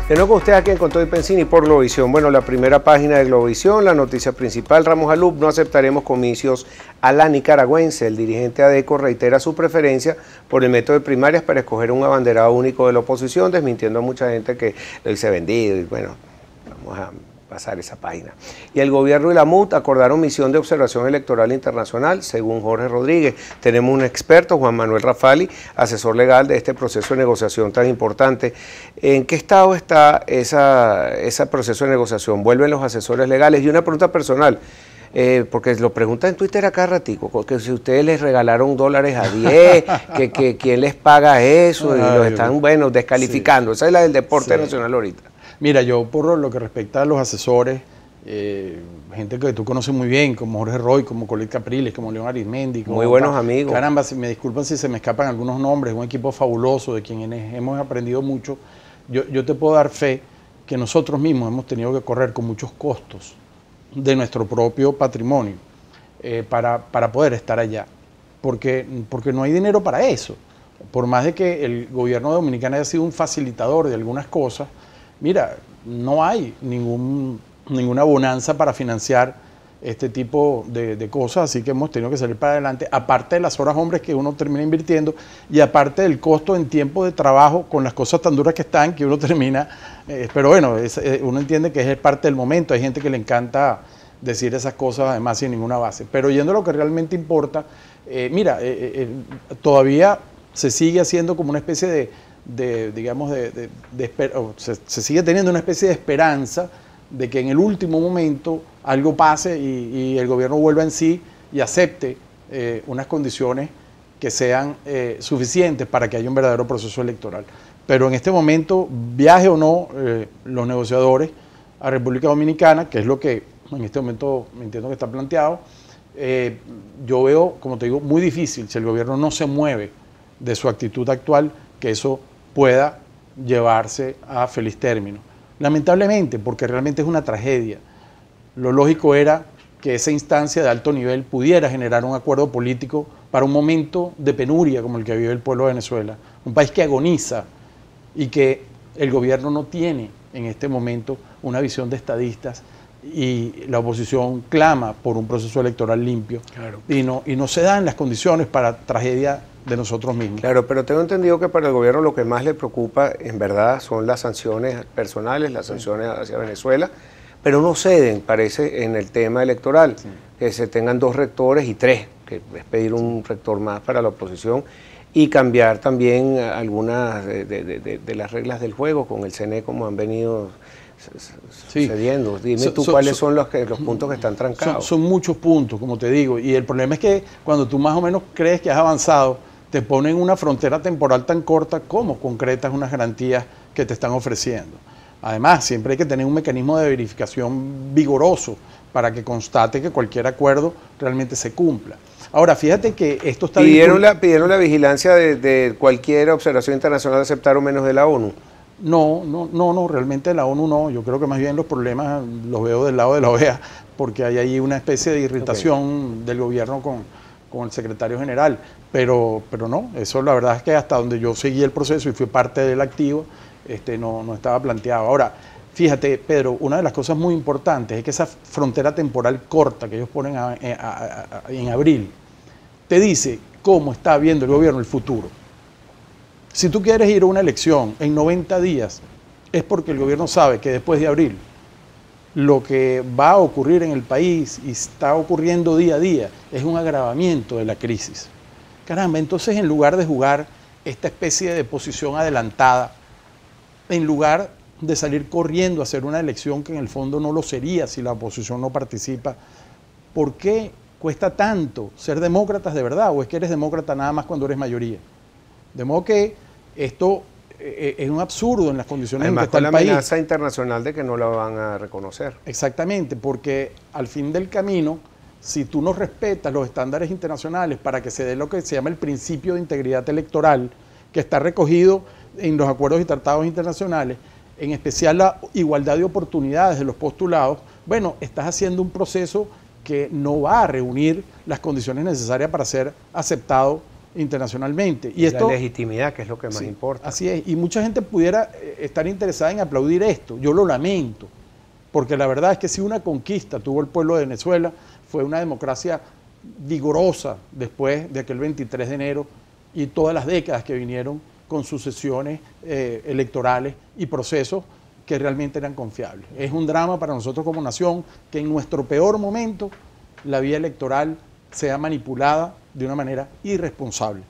De nuevo con usted aquí en Con Todo y Pensini por Globovisión. Bueno, la primera página de Globovisión, la noticia principal, Ramos Alup, no aceptaremos comicios a la nicaragüense. El dirigente ADECO reitera su preferencia por el método de primarias para escoger un abanderado único de la oposición, desmintiendo a mucha gente que lo dice vendido y bueno, vamos a pasar esa página. Y el gobierno y la MUT acordaron misión de observación electoral internacional, según Jorge Rodríguez. Tenemos un experto, Juan Manuel Rafali, asesor legal de este proceso de negociación tan importante. ¿En qué estado está ese proceso de negociación? ¿Vuelven los asesores legales? Y una pregunta personal, porque lo preguntan en Twitter acá ratico, porque si ustedes les regalaron dólares a 10, que quién les paga eso, y los están, bueno, descalificando. Sí. Esa es la del deporte nacional ahorita. Mira, yo por lo que respecta a los asesores, gente que tú conoces muy bien, como Jorge Roy, como Colette Capriles, como León Arizmendi. Como muy buenos amigos. Caramba, me disculpan si se me escapan algunos nombres, un equipo fabuloso de quienes hemos aprendido mucho. Yo te puedo dar fe que nosotros mismos hemos tenido que correr con muchos costos de nuestro propio patrimonio para poder estar allá, porque no hay dinero para eso. Por más de que el gobierno dominicano haya sido un facilitador de algunas cosas, mira, no hay ninguna bonanza para financiar este tipo de cosas, así que hemos tenido que salir para adelante, aparte de las horas hombres que uno termina invirtiendo y aparte del costo en tiempo de trabajo con las cosas tan duras que están, que uno termina, pero bueno, uno entiende que es parte del momento, hay gente que le encanta decir esas cosas además sin ninguna base, pero yendo a lo que realmente importa, mira, todavía se sigue haciendo como una especie se sigue teniendo una especie de esperanza de que en el último momento algo pase y el gobierno vuelva en sí y acepte unas condiciones que sean suficientes para que haya un verdadero proceso electoral. Pero en este momento, viaje o no los negociadores a República Dominicana, que es lo que en este momento me entiendo que está planteado, yo veo, como te digo, muy difícil si el gobierno no se mueve de su actitud actual, que eso pueda llevarse a feliz término. Lamentablemente, porque realmente es una tragedia. Lo lógico era que esa instancia de alto nivel pudiera generar un acuerdo político para un momento de penuria como el que vive el pueblo de Venezuela. Un país que agoniza y que el gobierno no tiene en este momento una visión de estadistas y la oposición clama por un proceso electoral limpio. Claro. y no se dan las condiciones para tragedia de nosotros mismos. Claro, pero tengo entendido que para el gobierno lo que más le preocupa en verdad son las sanciones personales, las sanciones hacia Venezuela, pero no ceden, parece, en el tema electoral, que se tengan 2 rectores y 3, que es pedir un rector más para la oposición y cambiar también algunas de las reglas del juego con el CNE como han venido sucediendo. Dime tú cuáles son los puntos que están trancados. Son muchos puntos, como te digo, y el problema es que cuando tú más o menos crees que has avanzado, te ponen una frontera temporal tan corta como concretas unas garantías que te están ofreciendo. Además, siempre hay que tener un mecanismo de verificación vigoroso para que constate que cualquier acuerdo realmente se cumpla. Ahora, fíjate que esto está... ¿Pidieron la vigilancia de cualquier observación internacional aceptar o menos de la ONU? No, realmente la ONU no. Yo creo que más bien los problemas los veo del lado de la OEA, porque hay ahí una especie de irritación del gobierno con el secretario general, pero no, eso la verdad es que hasta donde yo seguí el proceso y fui parte del activo, no estaba planteado. Ahora, fíjate, Pedro, una de las cosas muy importantes es que esa frontera temporal corta que ellos ponen en abril, te dice cómo está viendo el gobierno el futuro. Si tú quieres ir a una elección en 90 días, es porque el gobierno sabe que después de abril, lo que va a ocurrir en el país y está ocurriendo día a día es un agravamiento de la crisis. Caramba, entonces en lugar de jugar esta especie de posición adelantada, en lugar de salir corriendo a hacer una elección que en el fondo no lo sería si la oposición no participa, ¿por qué cuesta tanto ser demócratas de verdad? ¿O es que eres demócrata nada más cuando eres mayoría? De modo que esto es un absurdo en las condiciones en que está el país. Además, con la amenaza internacional de que no la van a reconocer. Exactamente, porque al fin del camino, si tú no respetas los estándares internacionales para que se dé lo que se llama el principio de integridad electoral, que está recogido en los acuerdos y tratados internacionales, en especial la igualdad de oportunidades de los postulados, bueno, estás haciendo un proceso que no va a reunir las condiciones necesarias para ser aceptado internacionalmente. Y esto, la legitimidad, que es lo que más importa. Así es, y mucha gente pudiera estar interesada en aplaudir esto. Yo lo lamento, porque la verdad es que si una conquista tuvo el pueblo de Venezuela, fue una democracia vigorosa después de aquel 23 de enero y todas las décadas que vinieron con sucesiones electorales y procesos que realmente eran confiables. Es un drama para nosotros como nación que en nuestro peor momento la vía electoral sea manipulada de una manera irresponsable.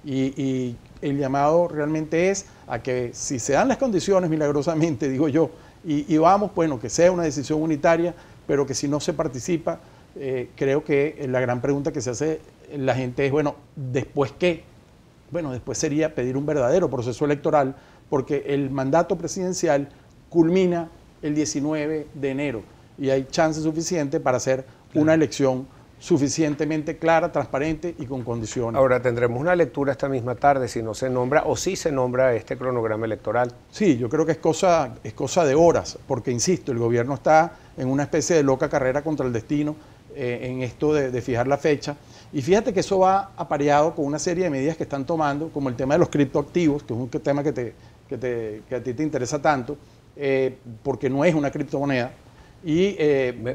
Y el llamado realmente es a que si se dan las condiciones, milagrosamente, digo yo, y vamos, bueno, que sea una decisión unitaria, pero que si no se participa, creo que la gran pregunta que se hace la gente es, bueno, ¿después qué? Bueno, después sería pedir un verdadero proceso electoral, porque el mandato presidencial culmina el 19 de enero y hay chance suficiente para hacer una elección suficientemente clara, transparente y con condiciones. Ahora, tendremos una lectura esta misma tarde si no se nombra o si se nombra este cronograma electoral. Sí, yo creo que es cosa de horas, porque insisto, el gobierno está en una especie de loca carrera contra el destino en esto de fijar la fecha. Y fíjate que eso va apareado con una serie de medidas que están tomando, como el tema de los criptoactivos, que es un tema que a ti te interesa tanto, porque no es una criptomoneda, y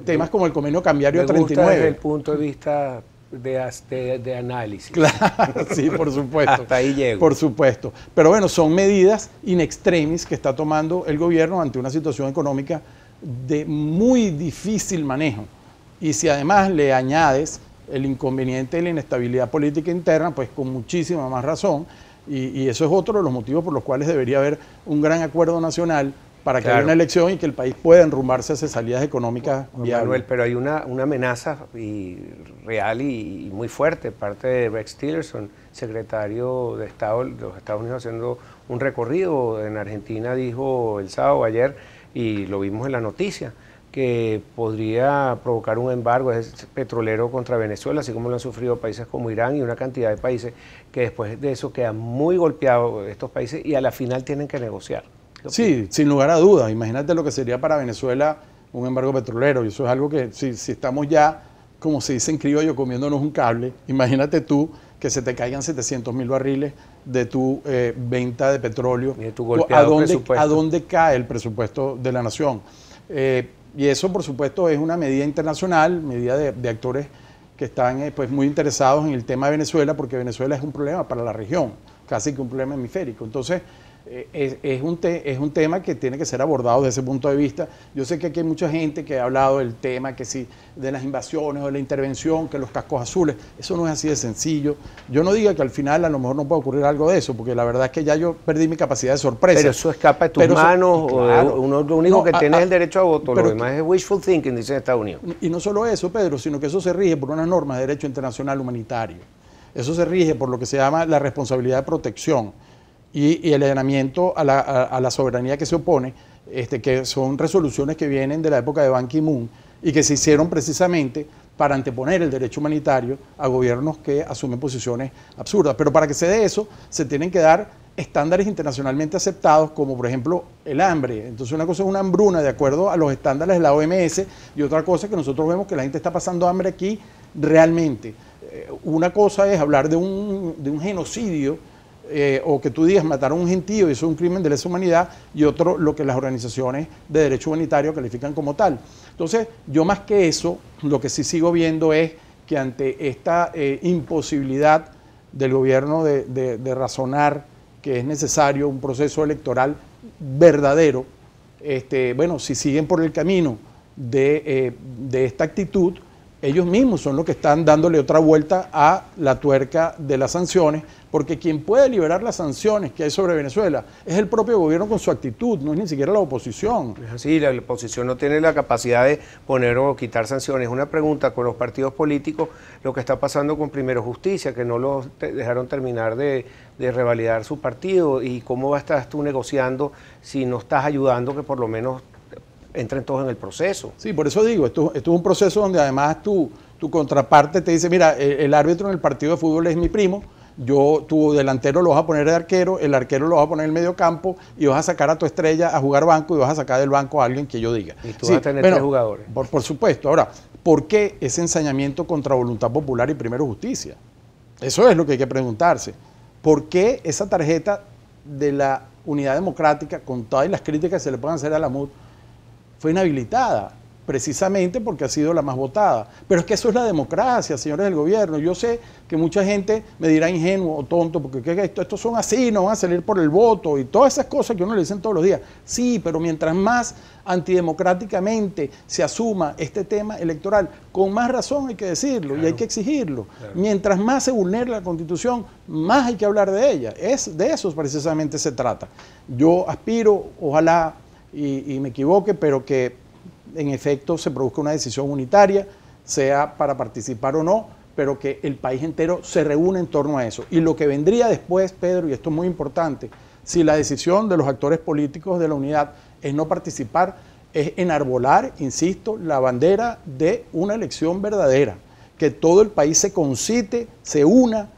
temas como el convenio cambiario 39. Desde el punto de vista de análisis. Claro, sí, por supuesto. Hasta ahí llego. Por supuesto. Pero bueno, son medidas in extremis que está tomando el gobierno ante una situación económica de muy difícil manejo. Y si además le añades el inconveniente de la inestabilidad política interna, pues con muchísima más razón, y eso es otro de los motivos por los cuales debería haber un gran acuerdo nacional para que haya una elección y que el país pueda enrumbarse hacia salidas económicas viables. Manuel, pero hay una amenaza real y muy fuerte, parte de Rex Tillerson, secretario de Estado de los Estados Unidos, haciendo un recorrido en Argentina, dijo el sábado, ayer, y lo vimos en la noticia, que podría provocar un embargo petrolero contra Venezuela, así como lo han sufrido países como Irán y una cantidad de países que después de eso quedan muy golpeados estos países y a la final tienen que negociar. Sí, sin lugar a dudas. Imagínate lo que sería para Venezuela un embargo petrolero, y eso es algo que si estamos ya, como se dice en criollo, comiéndonos un cable, imagínate tú que se te caigan 700.000 barriles de tu venta de petróleo. Y de tu golpeado ¿A dónde cae el presupuesto de la nación? Y eso, por supuesto, es una medida internacional, medida de actores que están pues, muy interesados en el tema de Venezuela, porque Venezuela es un problema para la región, casi que un problema hemisférico. Entonces, es un tema que tiene que ser abordado desde ese punto de vista. Yo sé que aquí hay mucha gente que ha hablado del tema, que si de las invasiones o de la intervención, que los cascos azules, eso no es así de sencillo. Yo no diga que al final a lo mejor no puede ocurrir algo de eso, porque la verdad es que ya yo perdí mi capacidad de sorpresa. Pero eso escapa de tus manos, claro, lo único que tienes es el derecho a voto, lo demás es wishful thinking, dice Estados Unidos. Y no solo eso, Pedro, sino que eso se rige por unas normas de derecho internacional humanitario. Eso se rige por lo que se llama la responsabilidad de protección y el allanamiento a la soberanía que se opone, que son resoluciones que vienen de la época de Ban Ki-moon y que se hicieron precisamente para anteponer el derecho humanitario a gobiernos que asumen posiciones absurdas. Pero para que se dé eso, se tienen que dar estándares internacionalmente aceptados, como por ejemplo el hambre. Entonces una cosa es una hambruna de acuerdo a los estándares de la OMS y otra cosa es que nosotros vemos que la gente está pasando hambre aquí realmente. Una cosa es hablar de un genocidio, o que tú digas mataron a un gentío y eso es un crimen de lesa humanidad, y otro lo que las organizaciones de derecho humanitario califican como tal. Entonces, yo más que eso, lo que sí sigo viendo es que ante esta imposibilidad del gobierno de razonar que es necesario un proceso electoral verdadero, bueno, si siguen por el camino de esta actitud, ellos mismos son los que están dándole otra vuelta a la tuerca de las sanciones, porque quien puede liberar las sanciones que hay sobre Venezuela es el propio gobierno con su actitud, no es ni siquiera la oposición. Es así, la oposición no tiene la capacidad de poner o quitar sanciones. Una pregunta con los partidos políticos, lo que está pasando con Primero Justicia, que no los dejaron terminar de revalidar su partido, y cómo estás tú negociando si no estás ayudando que por lo menos entren todos en el proceso. Sí, por eso digo, esto es un proceso donde además tu contraparte te dice, mira, el árbitro en el partido de fútbol es mi primo, tu delantero lo vas a poner de arquero, el arquero lo vas a poner en el medio campo y vas a sacar a tu estrella a jugar banco y vas a sacar del banco a alguien que yo diga. Y tú vas a tener tres jugadores. Por supuesto. Ahora, ¿por qué ese ensañamiento contra voluntad popular y Primero Justicia? Eso es lo que hay que preguntarse. ¿Por qué esa tarjeta de la Unidad Democrática, con todas las críticas que se le puedan hacer a la MUD, fue inhabilitada? Precisamente porque ha sido la más votada. Pero es que eso es la democracia, señores del gobierno. Yo sé que mucha gente me dirá ingenuo o tonto, porque estos son así, no van a salir por el voto y todas esas cosas que uno le dicen todos los días. Sí, pero mientras más antidemocráticamente se asuma este tema electoral, con más razón hay que decirlo, claro, y hay que exigirlo. Claro. Mientras más se vulnere la Constitución, más hay que hablar de ella. De eso precisamente se trata. Yo aspiro, ojalá, y me equivoque, pero que en efecto se produzca una decisión unitaria, sea para participar o no, pero que el país entero se reúne en torno a eso. Y lo que vendría después, Pedro, y esto es muy importante, si la decisión de los actores políticos de la unidad es no participar, es enarbolar, insisto, la bandera de una elección verdadera, que todo el país se concite, se una,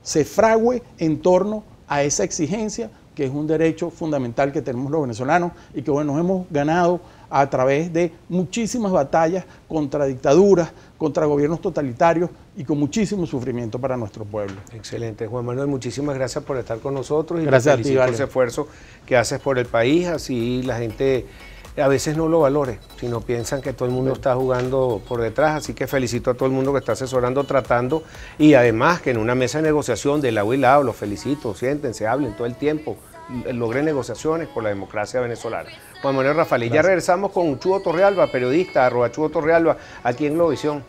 se fragüe en torno a esa exigencia, que es un derecho fundamental que tenemos los venezolanos y que bueno, nos hemos ganado a través de muchísimas batallas contra dictaduras, contra gobiernos totalitarios y con muchísimo sufrimiento para nuestro pueblo. Excelente, Juan Manuel, muchísimas gracias por estar con nosotros y gracias a ti, por ese esfuerzo que haces por el país, así la gente a veces no lo valore, sino piensan que todo el mundo está jugando por detrás, así que felicito a todo el mundo que está asesorando, tratando, y además que en una mesa de negociación de lado y lado, los felicito, siéntense, hablen todo el tiempo, logren negociaciones por la democracia venezolana. Juan Manuel Rafael, y ya regresamos con Chugo Torrealba, periodista, @Chugo Torrealba, aquí en Globovisión.